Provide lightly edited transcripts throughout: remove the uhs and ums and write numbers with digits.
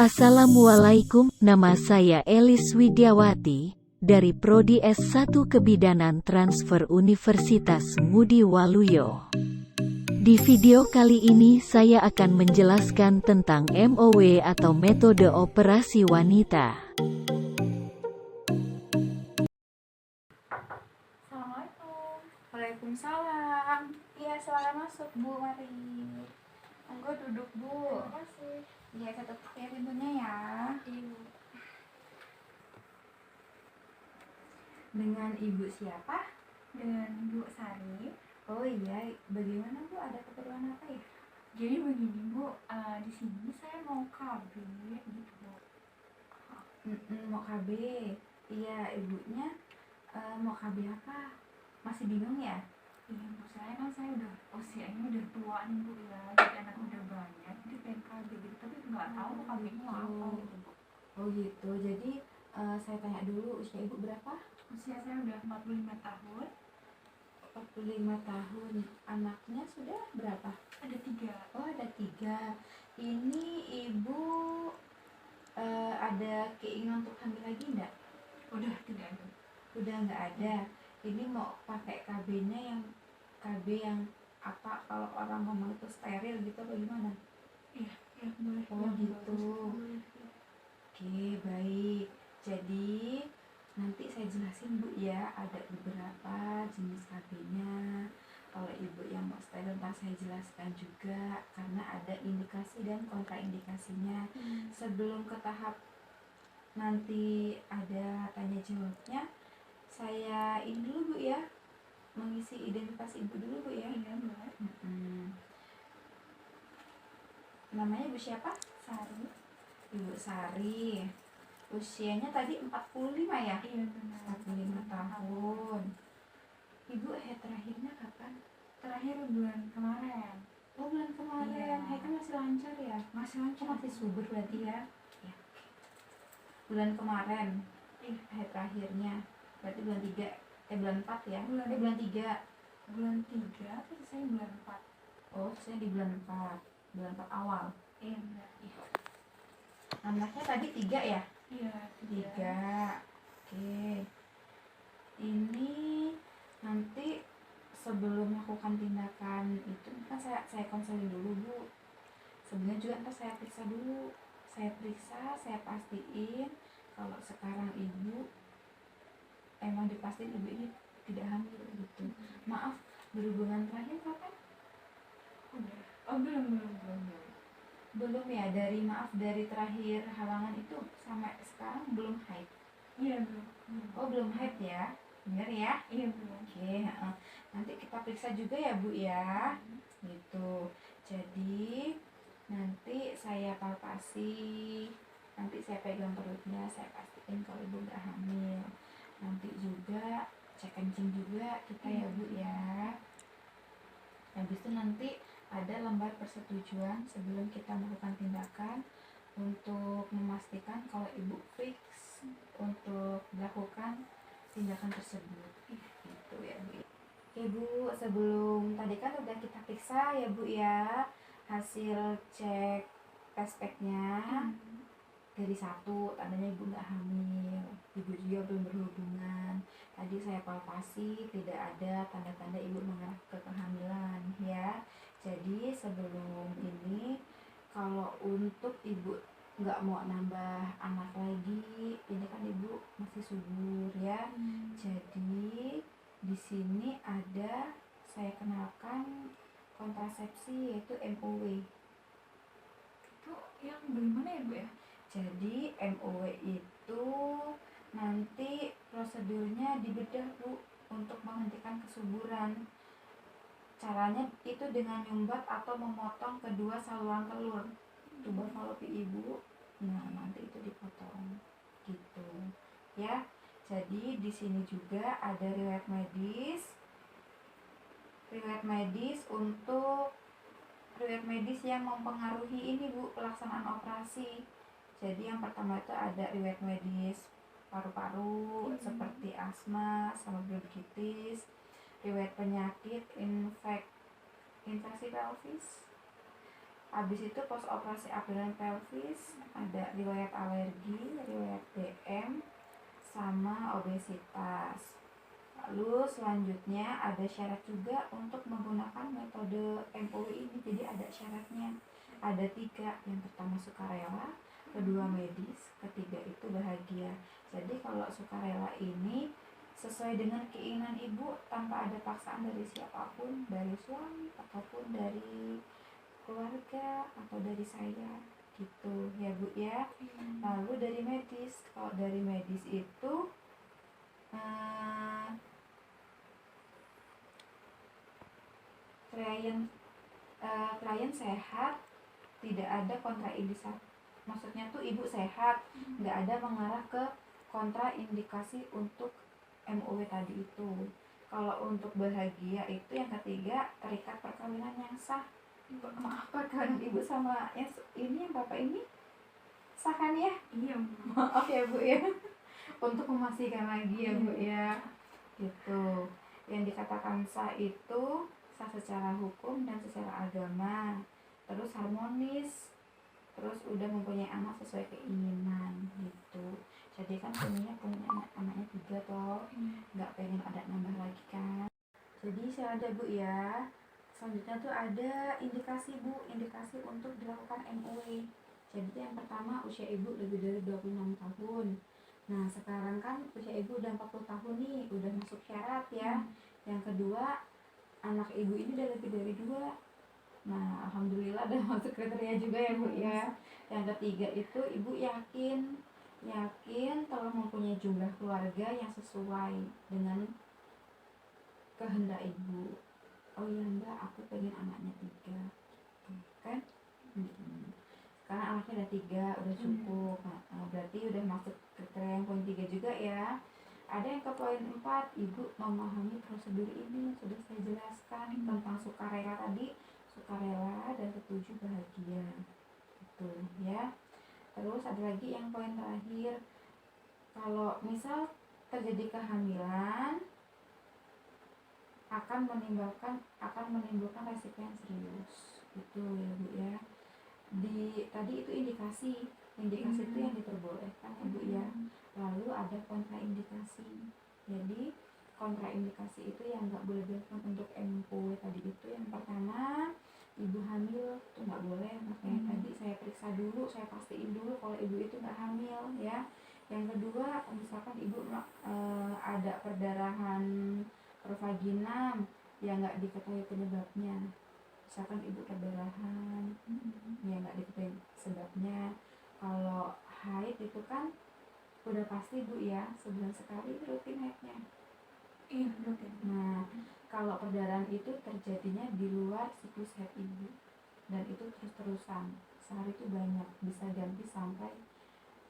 Assalamualaikum, nama saya Elis Widiawati, dari Prodi S1 Kebidanan Transfer Universitas Ngudi Waluyo. Di video kali ini saya akan menjelaskan tentang MOW atau metode operasi wanita. Assalamualaikum. Waalaikumsalam. Iya, silakan masuk Bu, mari. Monggo duduk Bu. Terima kasih. Iya, saya tutup ya pintunya ya. Ibu. Dengan Ibu siapa? Dengan Bu Sari. Oh iya, bagaimana Bu? Ada keperluan apa ya? Jadi begini Bu, di sini saya mau KB gitu Bu. Mau KB. Iya, ibunya mau KB apa? Masih bingung ya? Iya Bu, saya udah usianya udah tua nih Bu ya, jadi anak udah banyak, jadi pengen KB gitu, tapi nggak tahu KB-nya apa gitu Bu. Oh gitu. Jadi saya tanya dulu, usia Ibu berapa? Usia saya udah 45 tahun. 45 tahun. Anaknya sudah berapa? Ada 3. Oh, ada 3. Ini Ibu ada keinginan untuk hamil lagi enggak? Udah tidak ada. Udah nggak ada. Ini mau pakai KB-nya KB yang apa, kalau orang ngomong itu steril gitu apa gimana? Iya boleh. Oh Yang gitu. bagus. Oke, baik. Jadi nanti saya jelasin Bu ya, ada beberapa jenis KB-nya. Kalau Ibu yang mau steril ntar saya jelaskan juga, karena ada indikasi dan kontraindikasinya. Sebelum ke tahap nanti ada tanya jawabnya, saya ini dulu Bu ya, mengisi identitas Ibu dulu Bu ya. Iya boleh. Namanya Ibu siapa? Sari. Ibu Sari. Usianya tadi 45 ya? Iya benar. 45 tahun. Ibu haid terakhirnya kapan? Terakhir bulan kemarin. Oh, bulan kemarin. Iya. Haid kan masih lancar ya? Masih Oh, lancar. masih subur berarti ya? Ya. Bulan kemarin. Iya. Haid terakhirnya. Berarti bulan 3. Bulan 4 ya? Bulan- Bulan 3. Bulan 3, terus saya bulan 4. Oh, saya di bulan 4. Bulan 4 awal. Iya benar. Anaknya tadi 3 ya? Iya 3. Oke. Ini nanti sebelum melakukan tindakan itu kan saya konseling dulu Bu. Sebelumnya juga ntar saya periksa dulu. Saya periksa, saya pastiin kalau sekarang Ibu emang dipastiin Ibu ini tidak hamil gitu. Maaf, berhubungan terakhir kapan? Udah. Oh belum. Belum ya, dari terakhir halangan itu sampai sekarang belum haid. Iya belum. Oh, belum haid ya. Bener ya? Iya belum. Oke, nanti kita periksa juga ya Bu ya. Gitu. Jadi nanti saya palpasi, nanti saya pegang perutnya, saya pastiin kalau Ibu nggak hamil. Nanti juga cek kencing juga kita ya Bu ya. Habis itu nanti ada lembar persetujuan sebelum kita melakukan tindakan untuk memastikan kalau Ibu fix untuk melakukan tindakan tersebut. Gitu ya Bu. Oke Bu, sebelum tadi kan udah kita periksa ya Bu ya, hasil cek tes packnya dari 1, tandanya Ibu nggak hamil, Ibu juga belum berhubungan. Tadi saya palpasi tidak ada tanda-tanda Ibu mengarah ke kehamilan ya. Jadi sebelum ini, kalau untuk Ibu nggak mau nambah anak lagi, ini kan Ibu masih subur ya. Jadi di sini ada, saya kenalkan kontrasepsi, yaitu MOW. Itu yang bagaimana ya Bu ya? Jadi MOW itu nanti prosedurnya dibedah Bu untuk menghentikan kesuburan. Caranya itu dengan nyumbat atau memotong kedua saluran telur tuba falopi Ibu. Nah, nanti itu dipotong gitu ya. Jadi di sini juga ada riwayat medis yang mempengaruhi ini Bu, pelaksanaan operasi. Jadi yang pertama itu ada riwayat medis paru-paru seperti asma sama bronkitis, riwayat penyakit infeksi pelvis, Habis itu post operasi abdomen pelvis, ada riwayat alergi, riwayat DM, sama obesitas. Lalu selanjutnya ada syarat juga untuk menggunakan metode MOW ini. Jadi ada syaratnya, ada 3. Yang pertama sukarela, kedua medis, ketiga itu bahagia. Jadi kalau sukarela ini sesuai dengan keinginan ibu tanpa ada paksaan dari siapapun, dari suami ataupun dari keluarga atau dari saya gitu ya Bu ya. Lalu dari medis, kalau dari medis itu klien sehat, tidak ada kontraindikasi, maksudnya tuh ibu sehat, nggak ada mengarah ke kontraindikasi untuk MOW tadi itu. Kalau untuk bahagia itu yang ketiga, terikat perkawinan yang sah. Maaf, perkawinan ibu sama yang ini, yang bapak ini sah kan ya? Iya Bu. Maaf ya Bu ya, untuk memastikan lagi ya Bu ya, gitu. Yang dikatakan sah itu sah secara hukum dan secara agama, terus harmonis, terus udah mempunyai anak sesuai keinginan gitu. Jadi kan punya anaknya 3 toh, nggak pengen ada nambah lagi kan. Jadi saya ada Bu ya. Selanjutnya tuh ada indikasi Bu, indikasi untuk dilakukan MOW. Jadi yang pertama, usia ibu lebih dari 26 tahun. Nah sekarang kan usia ibu udah 40 tahun nih, udah masuk syarat ya. Yang kedua, anak ibu ini udah lebih dari 2. Nah alhamdulillah udah masuk kriteria juga ya Bu ya. Yang ketiga itu ibu yakin telah mempunyai jumlah keluarga yang sesuai dengan kehendak ibu. Oh iya enggak, aku pengen anaknya 3 kan. Karena anaknya ada 3 udah cukup. Berarti udah masuk kriteria yang poin 3 juga ya. Ada yang ke poin 4, ibu memahami prosedur ini, sudah saya jelaskan tentang sukarela tadi, sukarela dan setuju bahagia gitu ya. Terus ada lagi yang poin terakhir, kalau misal terjadi kehamilan akan menimbulkan resiko yang serius gitu ya Bu ya. Tadi itu indikasi itu yang diperbolehkan ya Bu ya. Lalu ada kontraindikasi. Jadi kontraindikasi itu yang nggak boleh dilakukan untuk MOW tadi itu, yang pertama ibu hamil itu nggak boleh. Makanya tadi saya periksa dulu, saya pastiin dulu kalau ibu itu nggak hamil ya. Yang kedua, misalkan ibu ada perdarahan pervaginam yang nggak diketahui penyebabnya, misalkan ibu perdarahan ya nggak diketahui sebabnya. Kalau haid itu kan udah pasti Bu ya, sebulan sekali rutin haidnya. Iya rutin. Nah kalau perdarahan itu terjadinya di luar siklus haid ibu, dan itu terus-terusan, sehari itu banyak, bisa ganti sampai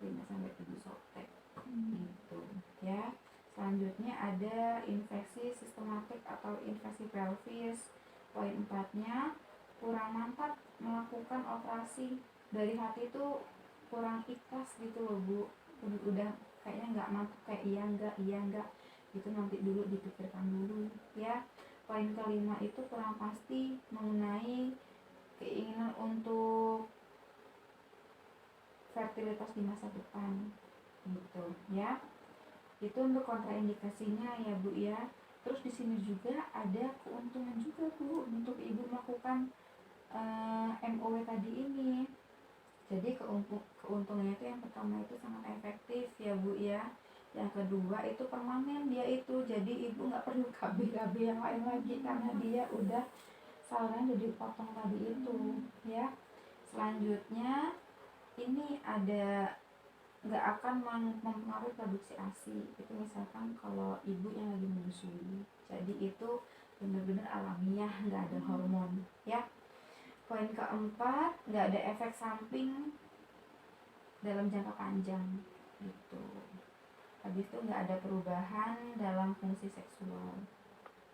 5-7 sotek gitu ya. Selanjutnya ada infeksi sistematik atau infeksi pelvis. Poin 4-nya, kurang mantap melakukan operasi. Dari hati itu kurang ikhlas gitu loh Bu, udah kayaknya nggak mantap, kayak iya enggak gitu, nanti dulu dipikirkan dulu ya. Poin kelima itu kurang pasti mengenai keinginan untuk fertilitas di masa depan gitu ya. Itu untuk kontraindikasinya ya Bu ya. Terus di sini juga ada keuntungan juga Bu untuk ibu melakukan MOW tadi ini. Jadi keuntungannya itu yang pertama itu sangat efektif ya Bu ya. Yang kedua itu permanen dia itu, jadi ibu nggak perlu KB yang lain lagi karena dia udah saluran udah dipotong tadi itu ya. Selanjutnya ini ada nggak akan mempengaruhi produksi ASI. Itu misalkan kalau ibu yang lagi menyusui, jadi itu benar-benar alamiah, nggak ada hormon ya. Poin keempat, nggak ada efek samping dalam jangka panjang gitu. Habis itu nggak ada perubahan dalam fungsi seksual.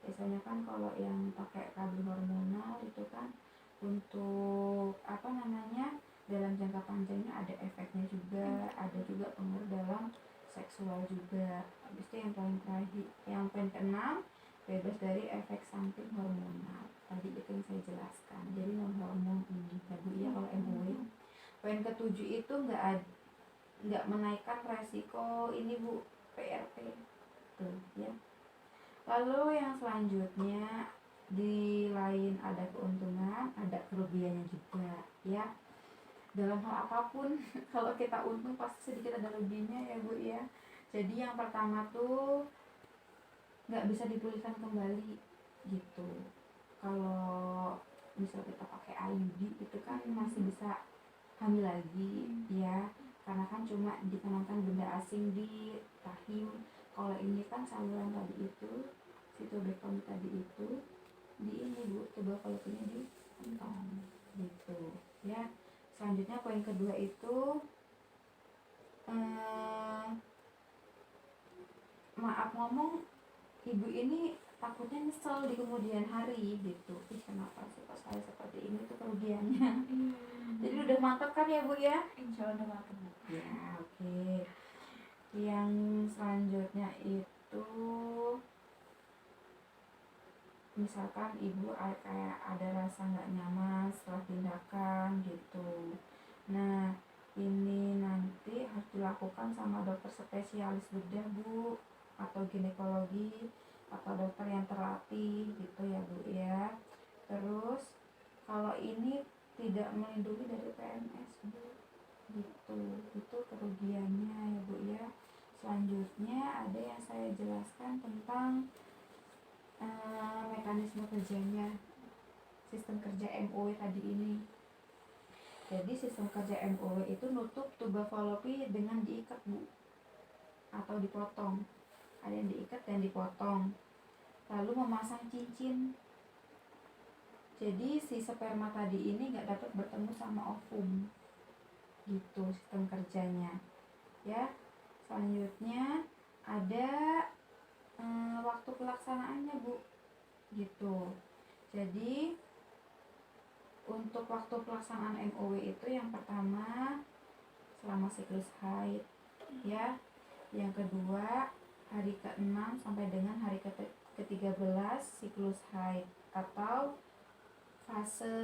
Biasanya kan kalau yang pakai KB hormonal itu kan untuk dalam jangka panjangnya ada efeknya juga, ada juga pengaruh dalam seksual juga. Habis itu yang poin terakhir, yang poin keenam, bebas dari efek samping hormonal. Tadi itu yang saya jelaskan. Jadi non hormon ini ya Bu ya kalau MOW. Poin ketujuh itu nggak menaikkan resiko ini Bu, PRP tuh ya. Lalu yang selanjutnya, di lain ada keuntungan, ada kerugiannya juga ya. Dalam hal apapun kalau kita untung pasti sedikit ada ruginya ya Bu ya. Jadi yang pertama tuh nggak bisa dipulihkan kembali gitu. Kalau misal kita pakai IUD itu kan masih bisa hamil lagi ya, karena kan cuma ditanamkan benda asing di rahim. Kalau ini kan saluran tadi itu, sitobectom tadi itu di ini Bu, coba kalau punya di kantong gitu ya. Selanjutnya poin kedua itu maaf ngomong, ibu ini takutnya nyesel di kemudian hari gitu. Kenapa sih kok saya seperti ini, tuh kerugiannya. Jadi udah mantap kan ya Bu ya? Insya Allah udah makan. Ya oke. Yang selanjutnya itu misalkan ibu kayak ada rasa nggak nyaman setelah tindakan gitu. Nah ini nanti harus dilakukan sama dokter spesialis bedah Bu, atau ginekologi, atau dokter yang terlatih gitu ya Bu ya. Terus kalau ini tidak melindungi dari PMS Bu gitu, itu kerugiannya ya Bu ya. Selanjutnya ada yang saya jelaskan tentang mekanisme kerjanya, sistem kerja MOW tadi ini. Jadi sistem kerja MOW itu nutup tuba falopi dengan diikat Bu, atau dipotong. Ada yang diikat dan dipotong, lalu memasang cincin. Jadi si sperma tadi ini nggak dapat bertemu sama ovum gitu sistem kerjanya ya. Selanjutnya ada waktu pelaksanaannya Bu gitu. Jadi untuk waktu pelaksanaan MOW itu yang pertama selama siklus haid ya. Yang kedua hari ke-6 sampai dengan hari ke-13 siklus haid, atau fase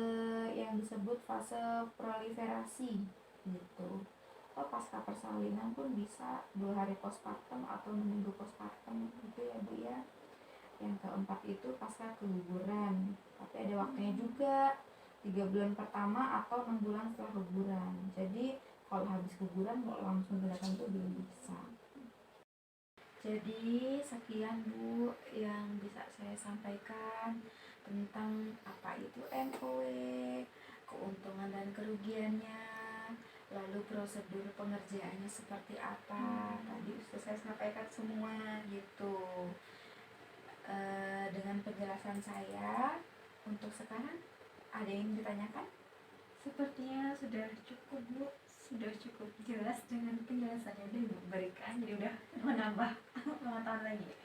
yang disebut fase proliferasi gitu. Atau pasca persalinan pun bisa 2 hari postpartum atau 6 minggu postpartum gitu ya Bu ya. Yang keempat itu pasca keguguran, tapi ada waktunya juga 3 bulan pertama atau 6 bulan setelah keguguran. Jadi kalau habis keguguran mau langsung tindakan itu belum bisa. Jadi sekian Bu yang bisa saya sampaikan tentang apa itu MOW, keuntungan dan kerugiannya, lalu prosedur pengerjaannya seperti apa. Tadi sudah saya sampaikan semua gitu. Dengan penjelasan saya untuk sekarang, ada yang ditanyakan? Sepertinya sudah cukup Bu, sudah cukup jelas dengan penjelasannya udah Ibu berikan, jadi udah menambah pengetahuan lagi.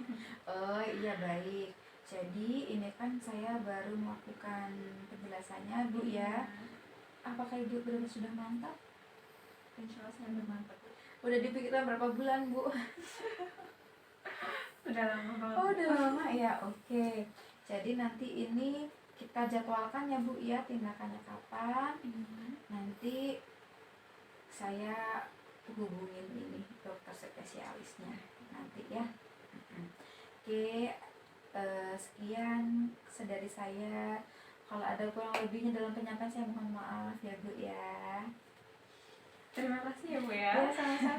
Oh iya baik. Jadi ini kan saya baru melakukan penjelasannya Bu ya. Apakah Ibu benar sudah mantap? Insya Allah saya udah mantap. Udah dipikirkan berapa bulan Bu? Udah lama banget. Oh udah lama ya, oke. Jadi nanti ini kita jadwalkan ya Bu ya, tindakannya kapan. Nanti saya hubungin ini dokter spesialisnya nanti ya. Oke, sekian dari saya. Kalau ada kurang lebihnya dalam penyampaian saya mohon maaf ya Bu ya. Terima kasih ya Bu ya. Ya sama-sama